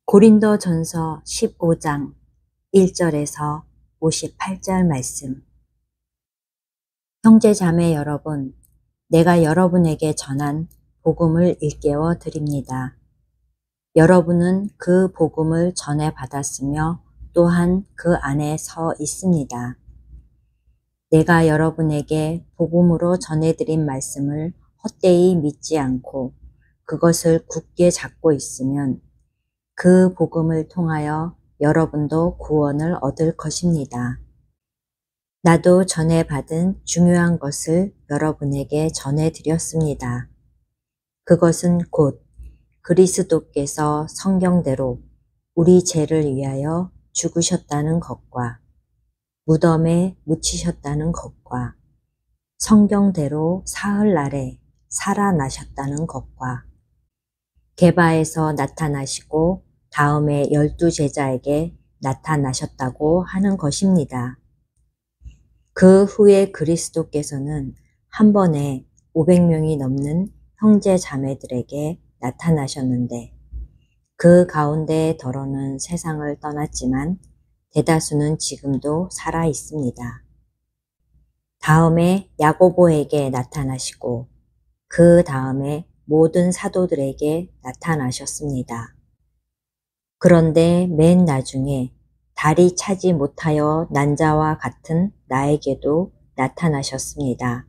고린도전서 15장 1절에서 58절 말씀. 형제 자매 여러분, 내가 여러분에게 전한 복음을 일깨워 드립니다. 여러분은 그 복음을 전해 받았으며 또한 그 안에 서 있습니다. 내가 여러분에게 복음으로 전해드린 말씀을 헛되이 믿지 않고 그것을 굳게 잡고 있으면 그 복음을 통하여 여러분도 구원을 얻을 것입니다. 나도 전해 받은 중요한 것을 여러분에게 전해드렸습니다. 그것은 곧 그리스도께서 성경대로 우리 죄를 위하여 죽으셨다는 것과 무덤에 묻히셨다는 것과 성경대로 사흘날에 살아나셨다는 것과 게바에서 나타나시고 다음에 12 제자에게 나타나셨다고 하는 것입니다. 그 후에 그리스도께서는 한 번에 500명이 넘는 형제 자매들에게 나타나셨는데 그 가운데 더러는 세상을 떠났지만 대다수는 지금도 살아 있습니다. 다음에 야고보에게 나타나시고 그 다음에 모든 사도들에게 나타나셨습니다. 그런데 맨 나중에 달이 차지 못하여 난 자와 같은 나에게도 나타나셨습니다.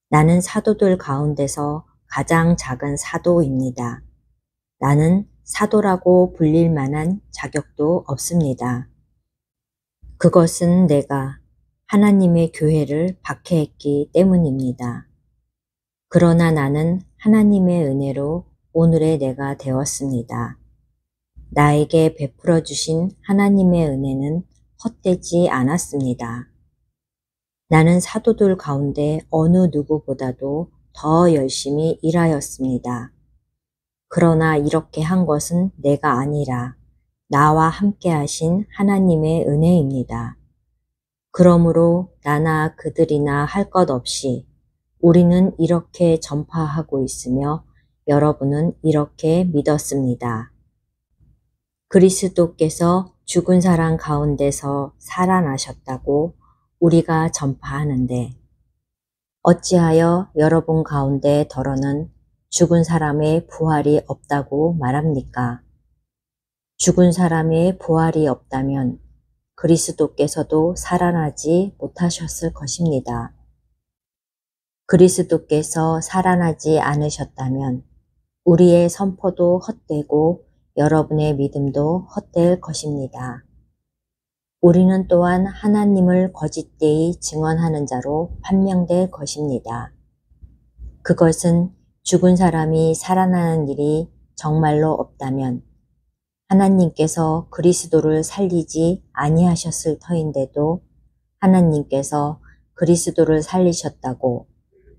나는 사도들 가운데서 가장 작은 사도입니다. 나는 사도라고 불릴 만한 자격도 없습니다. 그것은 내가 하나님의 교회를 박해했기 때문입니다. 그러나 나는 하나님의 은혜로 오늘의 내가 되었습니다. 나에게 베풀어 주신 하나님의 은혜는 헛되지 않았습니다. 나는 사도들 가운데 어느 누구보다도 더 열심히 일하였습니다. 그러나 이렇게 한 것은 내가 아니라 나와 함께 하신 하나님의 은혜입니다. 그러므로 나나 그들이나 할 것 없이 우리는 이렇게 전파하고 있으며 여러분은 이렇게 믿었습니다. 그리스도께서 죽은 사람 가운데서 살아나셨다고 우리가 전파하는데 어찌하여 여러분 가운데 더러는 죽은 사람의 부활이 없다고 말합니까? 죽은 사람의 부활이 없다면 그리스도께서도 살아나지 못하셨을 것입니다. 그리스도께서 살아나지 않으셨다면 우리의 선포도 헛되고 여러분의 믿음도 헛될 것입니다. 우리는 또한 하나님을 거짓되이 증언하는 자로 판명될 것입니다. 그것은 죽은 사람이 살아나는 일이 정말로 없다면 하나님께서 그리스도를 살리지 아니하셨을 터인데도 하나님께서 그리스도를 살리셨다고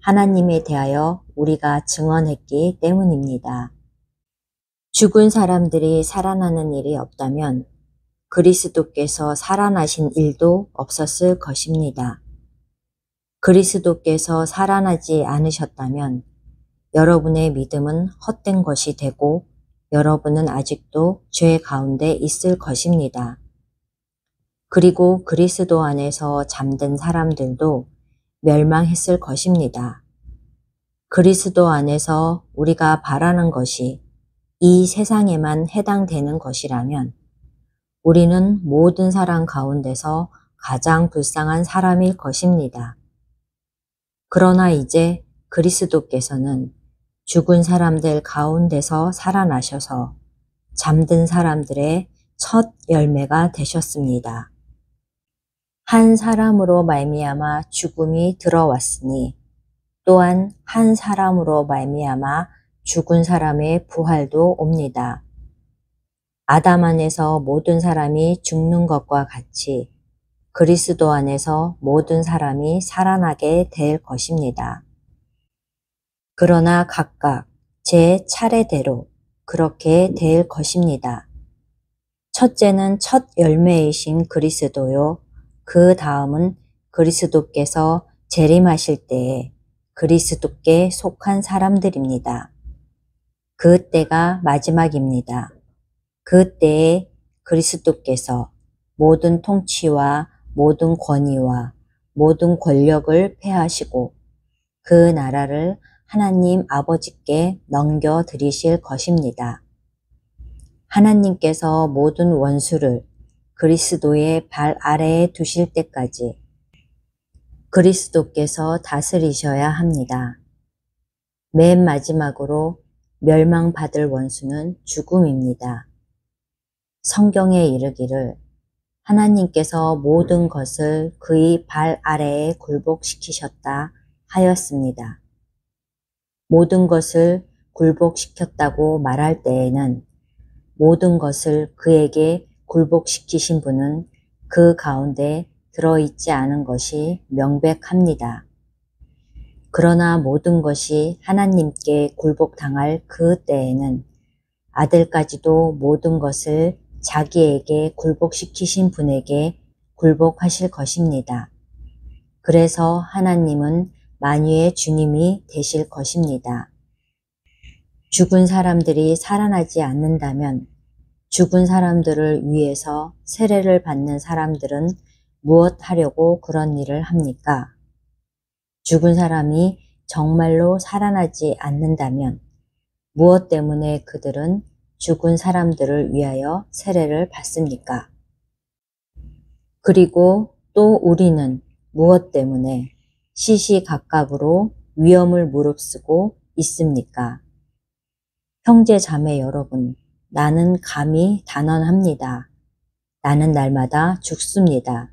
하나님에 대하여 우리가 증언했기 때문입니다. 죽은 사람들이 살아나는 일이 없다면 그리스도께서 살아나신 일도 없었을 것입니다. 그리스도께서 살아나지 않으셨다면 여러분의 믿음은 헛된 것이 되고 여러분은 아직도 죄 가운데 있을 것입니다. 그리고 그리스도 안에서 잠든 사람들도 멸망했을 것입니다. 그리스도 안에서 우리가 바라는 것이 이 세상에만 해당되는 것이라면 우리는 모든 사람 가운데서 가장 불쌍한 사람일 것입니다. 그러나 이제 그리스도께서는 죽은 사람들 가운데서 살아나셔서 잠든 사람들의 첫 열매가 되셨습니다. 한 사람으로 말미암아 죽음이 들어왔으니 또한 한 사람으로 말미암아 죽은 사람의 부활도 옵니다. 아담 안에서 모든 사람이 죽는 것과 같이 그리스도 안에서 모든 사람이 살아나게 될 것입니다. 그러나 각각 제 차례대로 그렇게 될 것입니다. 첫째는 첫 열매이신 그리스도요. 그 다음은 그리스도께서 재림하실 때에 그리스도께 속한 사람들입니다. 그 때가 마지막입니다. 그때에 그리스도께서 모든 통치와 모든 권위와 모든 권력을 폐하시고 그 나라를 하나님 아버지께 넘겨드리실 것입니다. 하나님께서 모든 원수를 그리스도의 발 아래에 두실 때까지 그리스도께서 다스리셔야 합니다. 맨 마지막으로 멸망받을 원수는 죽음입니다. 성경에 이르기를 하나님께서 모든 것을 그의 발 아래에 굴복시키셨다 하였습니다. 모든 것을 굴복시켰다고 말할 때에는 모든 것을 그에게 굴복시키신 분은 그 가운데 들어있지 않은 것이 명백합니다. 그러나 모든 것이 하나님께 굴복당할 그 때에는 아들까지도 모든 것을 자기에게 굴복시키신 분에게 굴복하실 것입니다. 그래서 하나님은 만유의 주님이 되실 것입니다. 죽은 사람들이 살아나지 않는다면 죽은 사람들을 위해서 세례를 받는 사람들은 무엇 하려고 그런 일을 합니까? 죽은 사람이 정말로 살아나지 않는다면 무엇 때문에 그들은 죽은 사람들을 위하여 세례를 받습니까? 그리고 또 우리는 무엇 때문에 시시각각으로 위험을 무릅쓰고 있습니까? 형제 자매 여러분, 나는 감히 단언합니다. 나는 날마다 죽습니다.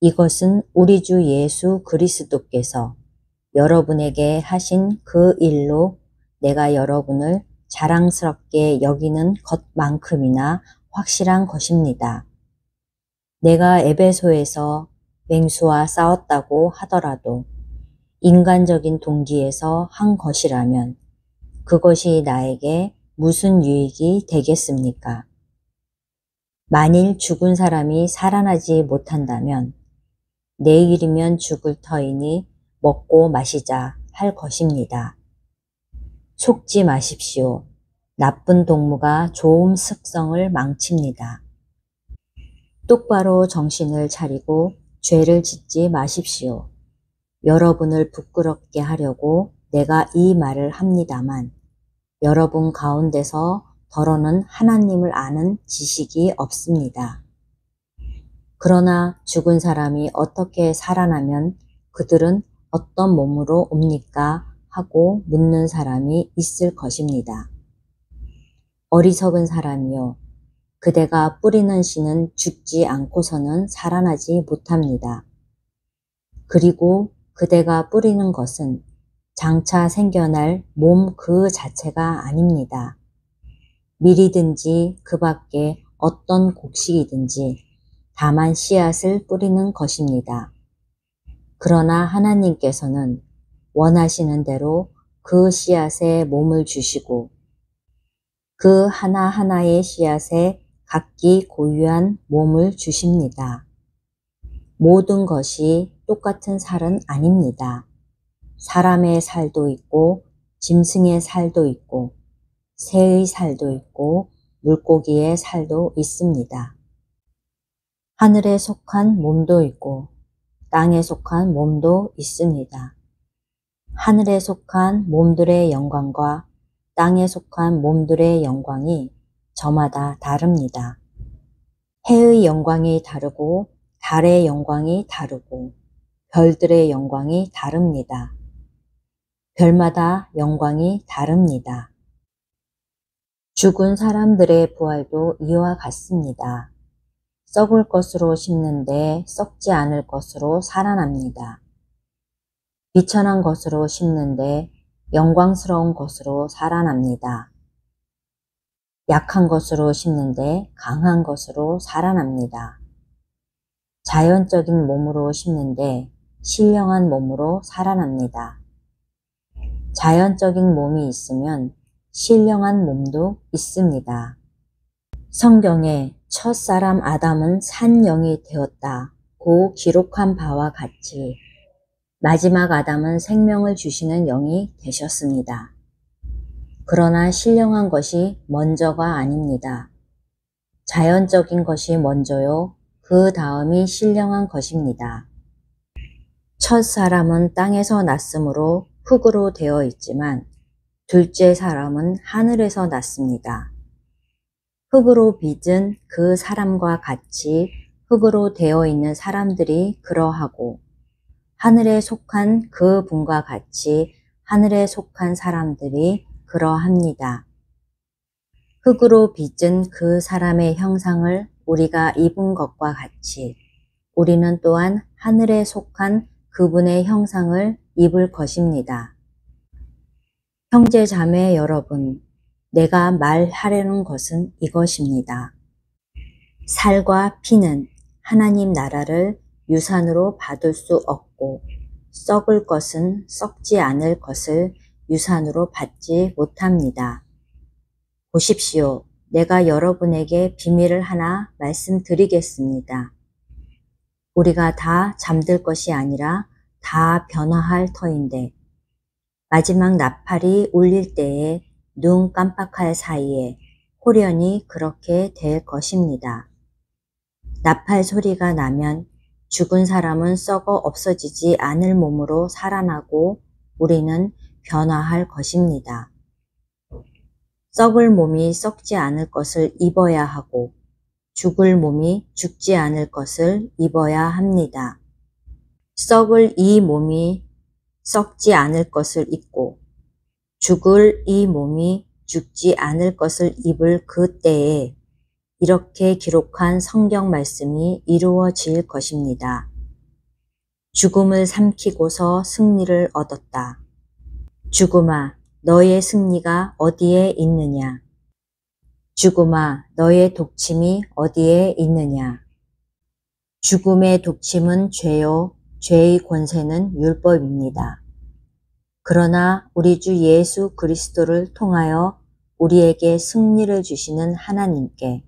이것은 우리 주 예수 그리스도께서 여러분에게 하신 그 일로 내가 여러분을 자랑스럽게 여기는 것만큼이나 확실한 것입니다. 내가 에베소에서 맹수와 싸웠다고 하더라도 인간적인 동기에서 한 것이라면 그것이 나에게 무슨 유익이 되겠습니까? 만일 죽은 사람이 살아나지 못한다면 내일이면 죽을 터이니 먹고 마시자 할 것입니다. 속지 마십시오. 나쁜 동무가 좋은 습성을 망칩니다. 똑바로 정신을 차리고 죄를 짓지 마십시오. 여러분을 부끄럽게 하려고 내가 이 말을 합니다만 여러분 가운데서 더러는 하나님을 아는 지식이 없습니다. 그러나 죽은 사람이 어떻게 살아나면 그들은 어떤 몸으로 옵니까? 하고 묻는 사람이 있을 것입니다. 어리석은 사람이요. 그대가 뿌리는 씨는 죽지 않고서는 살아나지 못합니다. 그리고 그대가 뿌리는 것은 장차 생겨날 몸 그 자체가 아닙니다. 밀이든지 그 밖에 어떤 곡식이든지 다만 씨앗을 뿌리는 것입니다. 그러나 하나님께서는 원하시는 대로 그 씨앗에 몸을 주시고 그 하나하나의 씨앗에 각기 고유한 몸을 주십니다. 모든 것이 똑같은 살은 아닙니다. 사람의 살도 있고 짐승의 살도 있고 새의 살도 있고 물고기의 살도 있습니다. 하늘에 속한 몸도 있고 땅에 속한 몸도 있습니다. 하늘에 속한 몸들의 영광과 땅에 속한 몸들의 영광이 저마다 다릅니다. 해의 영광이 다르고 달의 영광이 다르고 별들의 영광이 다릅니다. 별마다 영광이 다릅니다. 죽은 사람들의 부활도 이와 같습니다. 썩을 것으로 심는데 썩지 않을 것으로 살아납니다. 비천한 것으로 심는데 영광스러운 것으로 살아납니다. 약한 것으로 심는데 강한 것으로 살아납니다. 자연적인 몸으로 심는데 신령한 몸으로 살아납니다. 자연적인 몸이 있으면 신령한 몸도 있습니다. 성경에 첫사람 아담은 산 영이 되었다고 기록한 바와 같이 마지막 아담은 생명을 주시는 영이 되셨습니다. 그러나 신령한 것이 먼저가 아닙니다. 자연적인 것이 먼저요. 그 다음이 신령한 것입니다. 첫 사람은 땅에서 났으므로 흙으로 되어 있지만 둘째 사람은 하늘에서 났습니다. 흙으로 빚은 그 사람과 같이 흙으로 되어 있는 사람들이 그러하고 하늘에 속한 그 분과 같이 하늘에 속한 사람들이 그러합니다. 흙으로 빚은 그 사람의 형상을 우리가 입은 것과 같이 우리는 또한 하늘에 속한 그분의 형상을 입을 것입니다. 형제 자매 여러분, 내가 말하려는 것은 이것입니다. 살과 피는 하나님 나라를 유산으로 받을 수 없고 썩을 것은 썩지 않을 것을 유산으로 받지 못합니다. 보십시오. 내가 여러분에게 비밀을 하나 말씀드리겠습니다. 우리가 다 잠들 것이 아니라 다 변화할 터인데 마지막 나팔이 울릴 때에 눈 깜빡할 사이에 호련히 그렇게 될 것입니다. 나팔 소리가 나면 죽은 사람은 썩어 없어지지 않을 몸으로 살아나고 우리는 변화할 것입니다. 썩을 몸이 썩지 않을 것을 입어야 하고 죽을 몸이 죽지 않을 것을 입어야 합니다. 썩을 이 몸이 썩지 않을 것을 입고 죽을 이 몸이 죽지 않을 것을 입을 그때에 이렇게 기록한 성경 말씀이 이루어질 것입니다. 죽음을 삼키고서 승리를 얻었다. 죽음아, 너의 승리가 어디에 있느냐? 죽음아, 너의 독침이 어디에 있느냐? 죽음의 독침은 죄요, 죄의 권세는 율법입니다. 그러나 우리 주 예수 그리스도를 통하여 우리에게 승리를 주시는 하나님께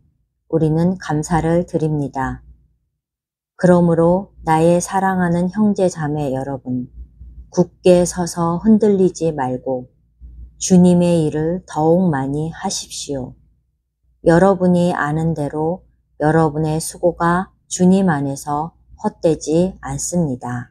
우리는 감사를 드립니다. 그러므로 나의 사랑하는 형제 자매 여러분, 굳게 서서 흔들리지 말고 주님의 일을 더욱 많이 하십시오. 여러분이 아는 대로 여러분의 수고가 주님 안에서 헛되지 않습니다.